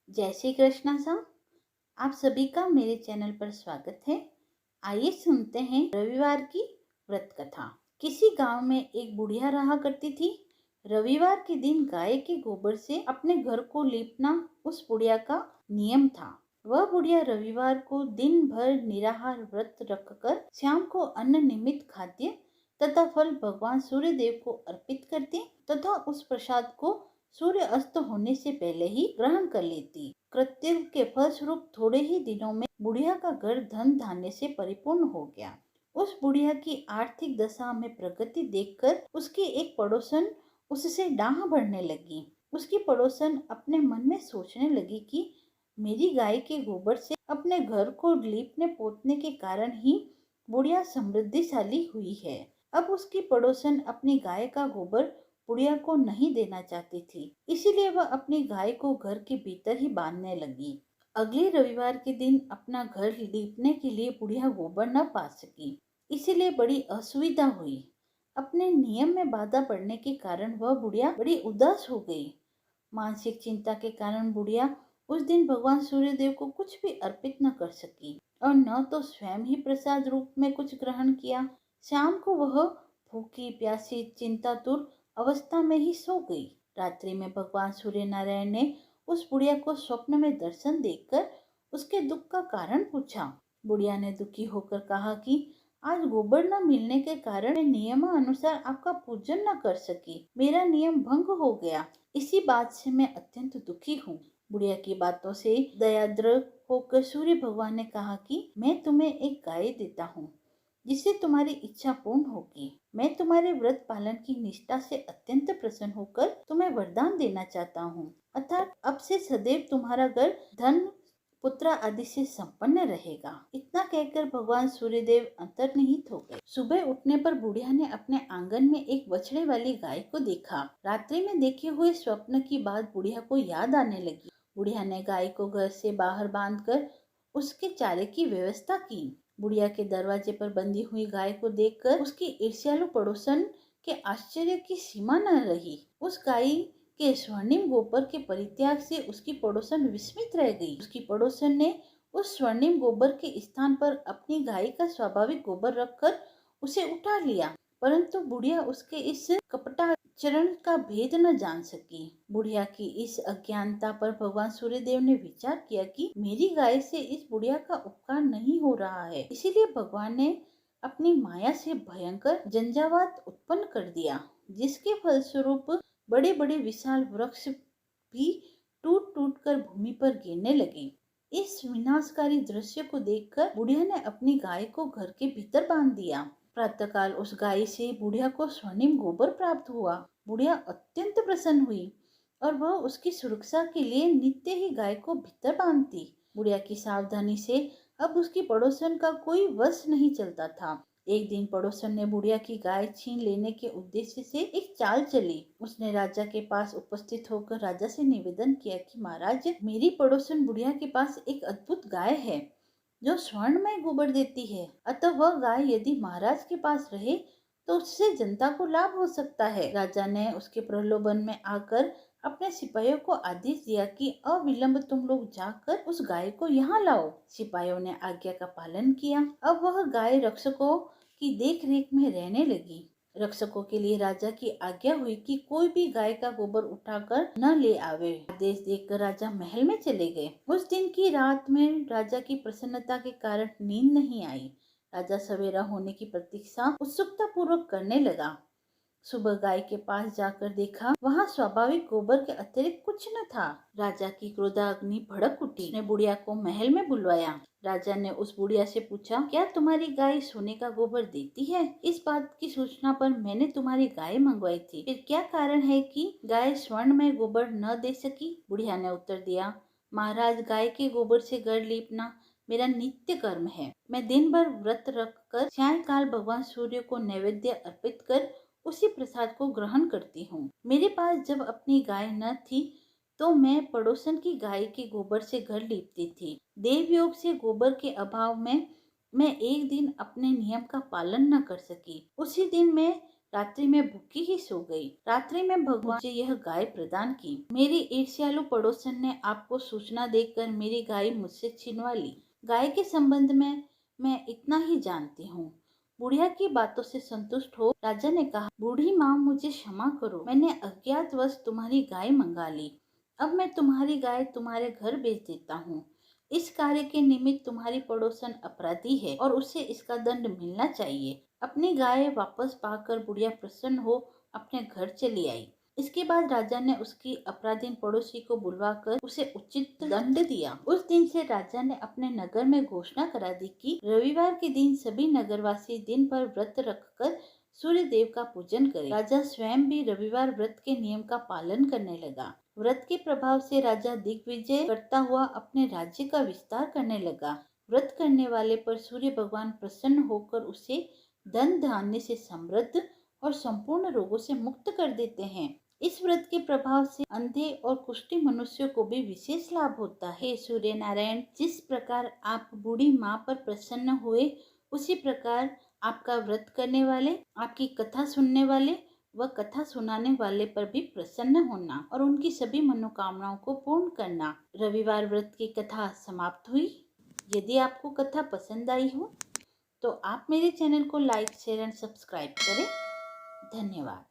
जय श्री कृष्णा साहब। आप सभी का मेरे चैनल पर स्वागत है। आइए सुनते हैं रविवार की व्रत कथा। किसी गांव में एक बुढ़िया रहा करती थी। रविवार के दिन गाय के गोबर से अपने घर को लीपना उस बुढ़िया का नियम था। वह बुढ़िया रविवार को दिन भर निराहार व्रत रखकर शाम को अन्न निमित्त खाद्य तथा फल भगवान सूर्य देव को अर्पित करती तथा उस प्रसाद को सूर्य अस्त होने से पहले ही ग्रहण कर लेती। कृत्य के फलस्वरूप थोड़े ही दिनों में बुढ़िया का घर धन धान्य से परिपूर्ण हो गया। उस बुढ़िया की आर्थिक दशा में प्रगति देखकर उसकी एक पड़ोसन उससे डाह बढ़ने लगी। उसकी पड़ोसन अपने मन में सोचने लगी कि मेरी गाय के गोबर से अपने घर को लीपने पोतने के कारण ही बुढ़िया समृद्धिशाली हुई है। अब उसकी पड़ोसन अपनी गाय का गोबर बुढ़िया को नहीं देना चाहती थी, इसीलिए वह अपनी गाय को घर के भीतर ही बांधने लगी। अगले रविवार के दिन अपना घर लीपने के लिए बुढ़िया गोबर न पा सकी, इसीलिए बड़ी असुविधा हुई। अपने नियम में बाधा पड़ने के कारण वह बुढ़िया बड़ी उदास हो गई। मानसिक चिंता के कारण बुढ़िया उस दिन भगवान सूर्यदेव को कुछ भी अर्पित न कर सकी और न तो स्वयं ही प्रसाद रूप में कुछ ग्रहण किया। शाम को वह भूखी प्यासी चिंतातुर अवस्था में ही सो गई। रात्रि में भगवान सूर्य नारायण ने उस बुढ़िया को स्वप्न में दर्शन देकर उसके दुख का कारण पूछा। बुढ़िया ने दुखी होकर कहा कि आज गोबर न मिलने के कारण मैं नियमानुसार आपका पूजन न कर सकी। मेरा नियम भंग हो गया। इसी बात से मैं अत्यंत दुखी हूँ। बुढ़िया की बातों से दयाद्र होकर सूर्य भगवान ने कहा कि मैं तुम्हें एक गाय देता हूँ जिससे तुम्हारी इच्छा पूर्ण होगी। मैं तुम्हारे व्रत पालन की निष्ठा से अत्यंत प्रसन्न होकर तुम्हें वरदान देना चाहता हूँ, अर्थात अब से सदैव तुम्हारा घर धन पुत्र आदि से संपन्न रहेगा। इतना कहकर भगवान सूर्यदेव अंतर्निहित हो गए। सुबह उठने पर बुढ़िया ने अपने आंगन में एक बछड़े वाली गाय को देखा। रात्रि में देखे हुए स्वप्न की बात बुढ़िया को याद आने लगी। बुढ़िया ने गाय को घर से बाहर बांधकर उसके चारे की व्यवस्था की। बुढ़िया के दरवाजे पर बंधी हुई गाय को देखकर उसकी ईर्ष्यालु पड़ोसन के आश्चर्य की सीमा न रही। उस गाय के स्वर्णिम गोबर के परित्याग से उसकी पड़ोसन विस्मित रह गई। उसकी पड़ोसन ने उस स्वर्णिम गोबर के स्थान पर अपनी गाय का स्वाभाविक गोबर रखकर उसे उठा लिया, परंतु बुढ़िया उसके इस कपटाचरण का भेद न जान सकी। बुढ़िया की इस अज्ञानता पर भगवान सूर्यदेव ने विचार किया कि मेरी गाय से इस बुढ़िया का उपकार नहीं हो रहा है, इसीलिए भगवान ने अपनी माया से भयंकर झंझावात उत्पन्न कर दिया, जिसके फलस्वरूप बड़े बड़े विशाल वृक्ष भी टूट टूट कर भूमि पर गिरने लगे। इस विनाशकारी दृश्य को देखकर बुढ़िया ने अपनी गाय को घर के भीतर बांध दिया। प्रातःकाल उस गाय से बुढ़िया को स्वर्णिम गोबर प्राप्त हुआ। बुढ़िया अत्यंत प्रसन्न हुई और वह उसकी सुरक्षा के लिए नित्य ही गाय को भीतर बांधती। बुढ़िया की सावधानी से अब उसकी पड़ोसन का कोई वश नहीं चलता था। एक दिन पड़ोसन ने बुढ़िया की गाय छीन लेने के उद्देश्य से एक चाल चली। उसने राजा के पास उपस्थित होकर राजा से निवेदन किया कि महाराज, मेरी पड़ोसन बुढ़िया के पास एक अद्भुत गाय है जो स्वर्णमय गोबर देती है, अतः वह गाय यदि महाराज के पास रहे तो उससे जनता को लाभ हो सकता है। राजा ने उसके प्रलोभन में आकर अपने सिपाहियों को आदेश दिया कि अविलंब तुम लोग जाकर उस गाय को यहाँ लाओ। सिपाहियों ने आज्ञा का पालन किया। अब वह गाय रक्षकों की देख रेख में रहने लगी। रक्षकों के लिए राजा की आज्ञा हुई कि कोई भी गाय का गोबर उठाकर न ले आवे। आदेश देकर राजा महल में चले गए। उस दिन की रात में राजा की प्रसन्नता के कारण नींद नहीं आई। राजा सवेरा होने की प्रतीक्षा उत्सुकता पूर्वक करने लगा। सुबह गाय के पास जाकर देखा, वहाँ स्वाभाविक गोबर के अतिरिक्त कुछ न था। राजा की क्रोधाग्नि भड़क उठी। उसने बुढ़िया को महल में बुलवाया। राजा ने उस बुढ़िया से पूछा, क्या तुम्हारी गाय सोने का गोबर देती है? इस बात की सूचना पर मैंने तुम्हारी गाय मंगवाई थी, फिर क्या कारण है कि गाय स्वर्ण में गोबर न दे सकी? बुढ़िया ने उत्तर दिया, महाराज, गाय के गोबर से घर लीपना मेरा नित्य कर्म है। मैं दिन भर व्रत रखकर सायंकाल भगवान सूर्य को नैवेद्य अर्पित कर उसी प्रसाद को ग्रहण करती हूँ। मेरे पास जब अपनी गाय न थी तो मैं पड़ोसन की गाय के गोबर से घर लीपती थी। देव योग से गोबर के अभाव में मैं एक दिन अपने नियम का पालन न कर सकी। उसी दिन मैं रात्रि में भूखी ही सो गई। रात्रि में भगवान मुझे यह गाय प्रदान की। मेरी ईर्ष्यालु पड़ोसन ने आपको सूचना देकर मेरी गाय मुझसे छिनवा ली। गाय के संबंध में मैं इतना ही जानती हूँ। बुढ़िया की बातों से संतुष्ट हो राजा ने कहा, बूढ़ी माँ मुझे क्षमा करो, मैंने अज्ञातवश तुम्हारी गाय मंगा ली। अब मैं तुम्हारी गाय तुम्हारे घर भेज देता हूँ। इस कार्य के निमित्त तुम्हारी पड़ोसन अपराधी है और उसे इसका दंड मिलना चाहिए। अपनी गाय वापस पाकर बुढ़िया प्रसन्न हो अपने घर चली आई। इसके बाद राजा ने उसकी अपराधीन पड़ोसी को बुलवाकर उसे उचित दंड दिया। उस दिन से राजा ने अपने नगर में घोषणा करा दी कि रविवार के दिन सभी नगरवासी दिन भर व्रत रखकर सूर्य देव का पूजन करें। राजा स्वयं भी रविवार व्रत के नियम का पालन करने लगा। व्रत के प्रभाव से राजा दिग्विजय करता हुआ अपने राज्य का विस्तार करने लगा। व्रत करने वाले पर सूर्य भगवान प्रसन्न होकर उसे धन धान्य से समृद्ध और संपूर्ण रोगों से मुक्त कर देते हैं। इस व्रत के प्रभाव से अंधे और कुष्ठी मनुष्यों को भी विशेष लाभ होता है। सूर्य नारायण, जिस प्रकार आप बूढ़ी माँ पर प्रसन्न हुए, उसी प्रकार आपका व्रत करने वाले, आपकी कथा सुनने वाले व कथा सुनाने वाले पर भी प्रसन्न होना और उनकी सभी मनोकामनाओं को पूर्ण करना। रविवार व्रत की कथा समाप्त हुई। यदि आपको कथा पसंद आई हो तो आप मेरे चैनल को लाइक, शेयर एंड सब्सक्राइब करें। धन्यवाद।